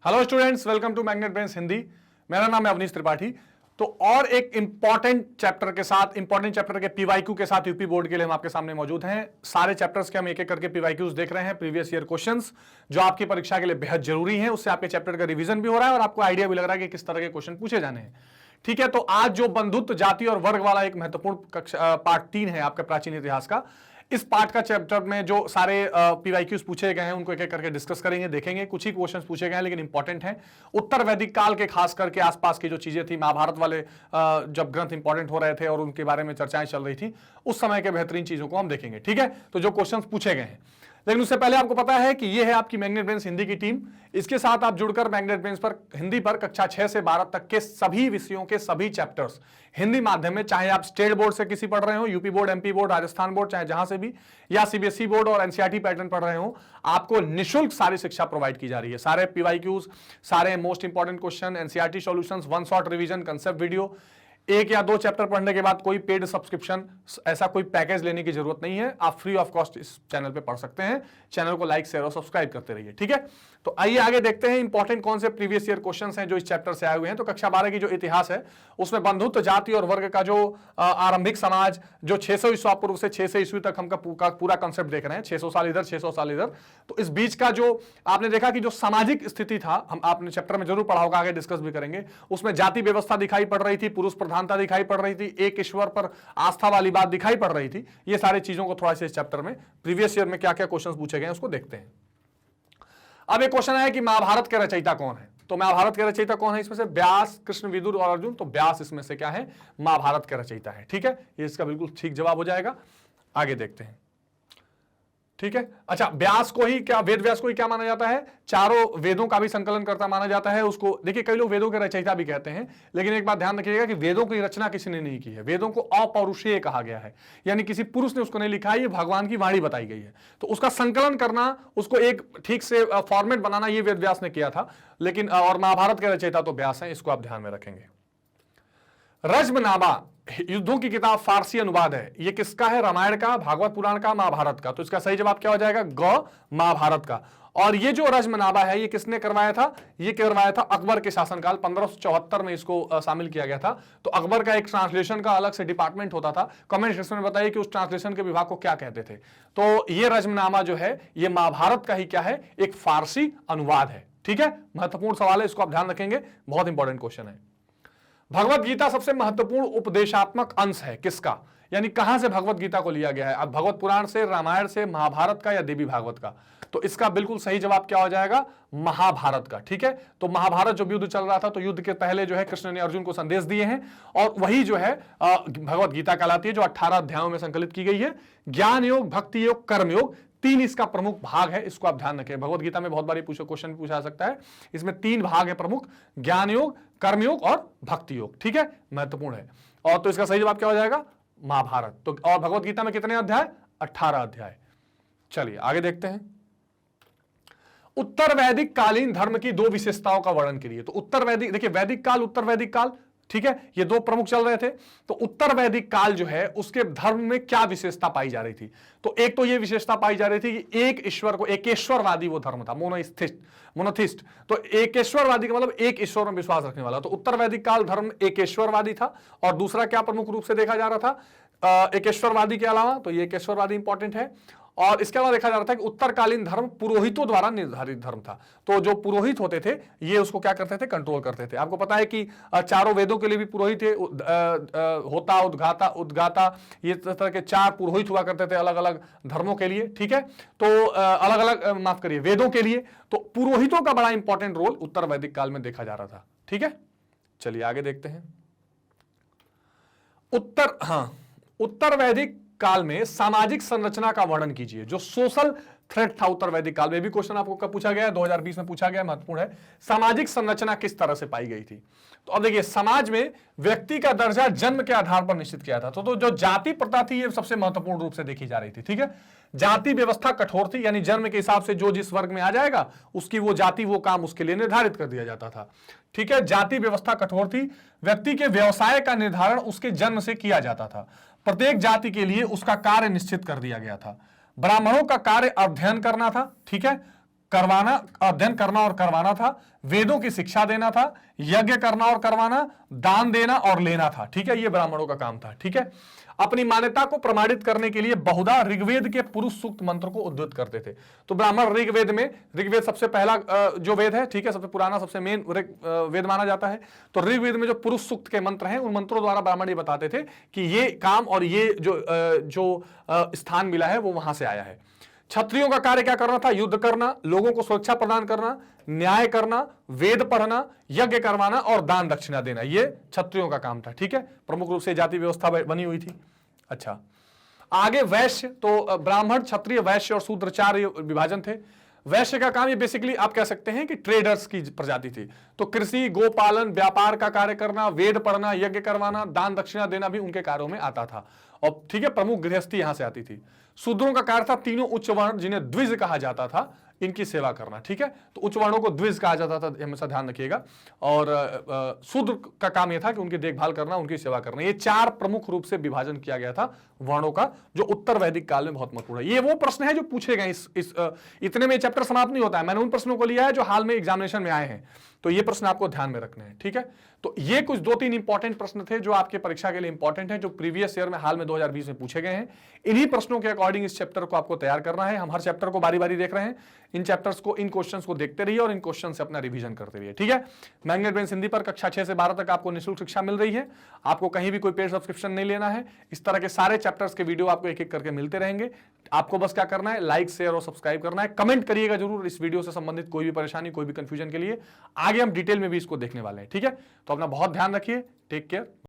Hello students, welcome to Magnet Brains Hindi. मेरा नाम है अवनीश त्रिपाठी। तो और एक इंपॉर्टेंट चैप्टर के साथ, इंपॉर्टेंट चैप्टर के पीवाईक्यू के साथ यूपी बोर्ड के लिए हम आपके सामने मौजूद हैं। सारे चैप्टर्स के हम एक एक करके पीवाईक्यूज देख रहे हैं, प्रीवियस ईयर क्वेश्चंस जो आपकी परीक्षा के लिए बेहद जरूरी हैं। उससे आपके चैप्टर का रिवीजन भी हो रहा है और आपको आइडिया भी लग रहा है कि किस तरह के क्वेश्चन पूछे जाने हैं। ठीक है, तो आज जो बंधुत्व, जाति और वर्ग वाला एक महत्वपूर्ण पार्ट 3 है आपका प्राचीन इतिहास का, इस पार्ट का चैप्टर में जो सारे पीवाईक्यूज पूछे गए हैं उनको एक एक करके डिस्कस करेंगे, देखेंगे। कुछ ही क्वेश्चंस पूछे गए हैं लेकिन इंपॉर्टेंट हैं। उत्तर वैदिक काल के खास करके आसपास की जो चीजें थी, महाभारत वाले जब ग्रंथ इंपॉर्टेंट हो रहे थे और उनके बारे में चर्चाएं चल रही थी, उस समय के बेहतरीन चीजों को हम देखेंगे। ठीक है, तो जो क्वेश्चंस पूछे गए हैं, लेकिन उससे पहले आपको पता है कि ये है आपकी मैग्नेट ब्रेन्स हिंदी की टीम। इसके साथ आप जुड़कर मैग्नेट ब्रेन्स पर हिंदी पर कक्षा 6 से 12 तक के सभी विषयों के सभी चैप्टर्स हिंदी माध्यम में, चाहे आप स्टेट बोर्ड से किसी पढ़ रहे हो, UP board, MP board, Rajasthan board, चाहे जहां से भी, या सीबीएसई बोर्ड और एनसीईआरटी पैटर्न पढ़ रहे हो, आपको निःशुल्क सारी शिक्षा प्रोवाइड की जा रही है। सारे पीवाईक्यूज, सारे most important question, NCERT solutions, one shot revision, concept video, एक या दो चैप्टर पढ़ने के बाद कोई पेड सब्सक्रिप्शन, ऐसा कोई पैकेज लेने की जरूरत नहीं है। आप फ्री ऑफ कॉस्ट इस चैनल पे पढ़ सकते हैं। चैनल को लाइक, शेयर और सब्सक्राइब करते रहिए। ठीक है, तो आइए आगे देखते हैं इंपॉर्टेंट कौन से प्रीवियस ईयर क्वेश्चंस हैं जो इस चैप्टर से आए हुए हैं। तो कक्षा 12 की जो इतिहास है उसमें बंधुत्व, जाति और वर्ग का जो आरंभिक समाज, जो 600 ईस्वी पूर्व से 600 ईस्वी तक हम पूरा कंसेप्ट देख रहे हैं, 600 साल इधर, 600 साल इधर। तो इस बीच का जो आपने देखा कि जो सामाजिक स्थिति था, हम आपने चैप्टर में जरूर पढ़ा होगा, आगे डिस्कस भी करेंगे। उसमें जाति व्यवस्था दिखाई पड़ रही थी, पुरुष प्रधानता दिखाई पड़ रही थी, एक ईश्वर पर आस्था वाली बात दिखाई पड़ रही थी। ये सारी चीजों को थोड़ा सा इस चैप्टर में प्रीवियस ईयर में क्या क्या क्वेश्चन पूछे गए उसको देखते हैं। अब एक क्वेश्चन है कि महाभारत के रचयिता कौन है। तो महाभारत के रचयिता कौन है? इसमें से व्यास, कृष्ण, विदुर और अर्जुन। तो व्यास इसमें से क्या है? महाभारत के रचयिता है। ठीक है, ये इसका बिल्कुल ठीक जवाब हो जाएगा। आगे देखते हैं। ठीक है, अच्छा, व्यास को ही क्या, वेद व्यास को ही क्या माना जाता है? चारों वेदों का भी संकलन करता माना जाता है उसको। देखिए, कई लोग वेदों के रचयिता भी कहते हैं, लेकिन एक बात ध्यान रखिएगा कि वेदों की रचना किसी ने नहीं की है। वेदों को अपौरुषेय कहा गया है, यानी किसी पुरुष ने उसको नहीं लिखा है, ये भगवान की वाणी बताई गई है। तो उसका संकलन करना, उसको एक ठीक से फॉर्मेट बनाना, ये वेद व्यास ने किया था। लेकिन और महाभारत के रचयिता तो व्यास हैं, इसको आप ध्यान में रखेंगे। रज्मनामा युद्धों की किताब, फारसी अनुवाद है। ये किसका है? रामायण का, भागवत पुराण का, महाभारत का। तो इसका सही जवाब क्या हो जाएगा? ग, महाभारत का। और ये जो रज्मनामा है, ये किसने करवाया था? ये करवाया था अकबर के शासनकाल, 1574 में इसको शामिल किया गया था। तो अकबर का एक ट्रांसलेशन का अलग से डिपार्टमेंट होता था। कमेंट सेक्शन में बताइए कि उस ट्रांसलेशन के विभाग को क्या कहते थे। तो ये रज्मनामा जो है, ये महाभारत का ही क्या है? एक फारसी अनुवाद है। ठीक है, महत्वपूर्ण सवाल है, इसको आप ध्यान रखेंगे, बहुत इंपॉर्टेंट क्वेश्चन है। भगवत गीता सबसे महत्वपूर्ण उपदेशात्मक अंश है किसका? यानी कहां से भगवत गीता को लिया गया है? अब भगवत पुराण से, रामायण से, महाभारत का या देवी भागवत का? तो इसका बिल्कुल सही जवाब क्या हो जाएगा? महाभारत का। ठीक है, तो महाभारत जब युद्ध चल रहा था, तो युद्ध के पहले जो है कृष्ण ने अर्जुन को संदेश दिए हैं, और वही जो है भगवत गीता कहलाती है, जो 18 अध्यायों में संकलित की गई है। ज्ञान योग, भक्ति योग, कर्म योग, 3 इसका प्रमुख भाग है। इसको आप ध्यान रखें, भगवत गीता में बहुत बारी क्वेश्चन पूछा जा सकता है। इसमें 3 भाग है प्रमुख, ज्ञान योग, कर्मयोग और भक्ति योग। ठीक है, महत्वपूर्ण है। और तो इसका सही जवाब क्या हो जाएगा? महाभारत। तो और भगवत गीता में कितने अध्याय? 18 अध्याय। चलिए आगे देखते हैं। उत्तर वैदिक कालीन धर्म की 2 विशेषताओं का वर्णन करिए। तो उत्तर वैदिक, देखिए वैदिक काल, उत्तर वैदिक काल, ठीक है, ये 2 प्रमुख चल रहे थे। तो उत्तर वैदिक काल जो है, उसके धर्म में क्या विशेषता पाई जा रही थी? तो एक तो ये विशेषता पाई जा रही थी कि एक ईश्वर को, एकेश्वरवादी वो धर्म था, मोनोथिस्ट। तो एकेश्वरवादी का मतलब एक ईश्वर में विश्वास रखने वाला। तो उत्तर वैदिक काल धर्म एकेश्वरवादी था। और दूसरा क्या प्रमुख रूप से देखा जा रहा था एकेश्वरवादी के अलावा? तो ये एकेश्वरवादी इंपॉर्टेंट है। और इसके अलावा देखा जा रहा था कि उत्तरकालीन धर्म पुरोहितों द्वारा निर्धारित धर्म था। तो जो पुरोहित होते थे, ये उसको क्या करते थे? कंट्रोल करते थे। आपको पता है कि चारों वेदों के लिए भी पुरोहित थे, होता, उद्गाता, ये तरह के 4 पुरोहित हुआ करते थे अलग अलग धर्मों के लिए। ठीक है, तो अलग अलग, माफ करिए, वेदों के लिए। तो पुरोहितों का बड़ा इंपॉर्टेंट रोल उत्तर वैदिक काल में देखा जा रहा था। ठीक है, चलिए आगे देखते हैं। उत्तर वैदिक काल में सामाजिक संरचना का वर्णन कीजिए। जो सोशल थ्रेट था उत्तर वैदिक काल में, भी क्वेश्चन आपको कब पूछा गया है? 2020 में पूछा गया, महत्वपूर्ण है। सामाजिक संरचना किस तरह से पाई गई थी? तो अब देखिए, समाज में व्यक्ति का दर्जा जन्म के आधार पर निश्चित किया था। तो जो जाति प्रथा थी, ये सबसे महत्वपूर्ण रूप से देखी जा रही थी। ठीक है, जाति व्यवस्था कठोर थी, यानी जन्म के हिसाब से जो जिस वर्ग में आ जाएगा, उसकी वो जाति, वो काम उसके लिए निर्धारित कर दिया जाता था। ठीक है, जाति व्यवस्था कठोर थी। व्यक्ति के व्यवसाय का निर्धारण उसके जन्म से किया जाता था। प्रत्येक जाति के लिए उसका कार्य निश्चित कर दिया गया था। ब्राह्मणों का कार्य अध्ययन करना था। ठीक है, करवाना, अध्ययन करना और करवाना था, वेदों की शिक्षा देना था, यज्ञ करना और करवाना, दान देना और लेना था। ठीक है, ये ब्राह्मणों का काम था। ठीक है, अपनी मान्यता को प्रमाणित करने के लिए बहुधा ऋग्वेद के पुरुष सूक्त मंत्र को उद्धृत करते थे। तो ब्राह्मण ऋग्वेद में, ऋग्वेद सबसे पहला जो वेद है, ठीक है, सबसे पुराना सबसे मेन वेद माना जाता है। तो ऋग्वेद में जो पुरुष सूक्त के मंत्र हैं, उन मंत्रों द्वारा ब्राह्मण ये बताते थे कि ये काम और ये जो स्थान मिला है वो वहां से आया है। क्षत्रियों का कार्य क्या करना था? युद्ध करना, लोगों को सुरक्षा प्रदान करना, न्याय करना, वेद पढ़ना, यज्ञ करवाना और दान दक्षिणा देना, ये क्षत्रियों का काम था। ठीक है, प्रमुख रूप से जाति व्यवस्था बनी हुई थी। अच्छा, आगे वैश्य, तो ब्राह्मण, क्षत्रिय, वैश्य और शूद्र 4 विभाजन थे। वैश्य का काम ये बेसिकली आप कह सकते हैं कि ट्रेडर्स की प्रजाति थी। तो कृषि, गोपालन, व्यापार का कार्य करना, वेद पढ़ना, यज्ञ करवाना, दान दक्षिणा देना भी उनके कार्यों में आता था। और ठीक है, प्रमुख गृहस्थी यहां से आती थी। शूद्रों का कार्य था तीनों उच्च वर्ण जिन्हें द्विज कहा जाता था, इनकी सेवा करना। ठीक है, तो उच्च वर्णों को द्विज कहा जाता था, हमेशा ध्यान रखिएगा। और शूद्र का काम यह था कि उनकी देखभाल करना, उनकी सेवा करना। ये 4 प्रमुख रूप से विभाजन किया गया था वर्णों का, जो उत्तर वैदिक काल में बहुत महत्वपूर्ण है। ये वो प्रश्न है जो पूछे गए, इतने में चैप्टर समाप्त नहीं होता है। मैंने उन प्रश्नों को लिया है जो हाल में एग्जामिनेशन में आए हैं, तो ये प्रश्न आपको ध्यान में रखने हैं। ठीक है, तो ये कुछ 2-3 इंपॉर्टेंट प्रश्न थे जो आपके परीक्षा के लिए इंपॉर्टेंट है, जो प्रीवियस ईयर में हाल में 2020 में पूछे गए हैं। इन्हीं प्रश्नों के अकॉर्डिंग इस चैप्टर को आपको तैयार करना है। हम हर चैप्टर को बारी बारी देख रहे हैं। इन चैप्टर्स को, इन क्वेश्चंस को देखते रहिए और इन क्वेश्चन से अपना रिवीजन करते रहिए। ठीक है, मैग्नेट बेंस हिंदी पर कक्षा 6 से 12 तक आपको निःशुल्क शिक्षा मिल रही है। आपको कहीं भी कोई पेड सब्सक्रिप्शन नहीं लेना है। इस तरह के सारे चैप्टर्स के वीडियो आपको एक एक करके मिलते रहेंगे। आपको बस क्या करना है, लाइक, शेयर और सब्सक्राइब करना है। कमेंट करिएगा जरूर इस वीडियो से संबंधित कोई भी परेशानी, कोई भी कंफ्यूजन के लिए। आगे हम डिटेल में भी इसको देखने वाले हैं। ठीक है, तो अपना बहुत ध्यान रखिए। Take care.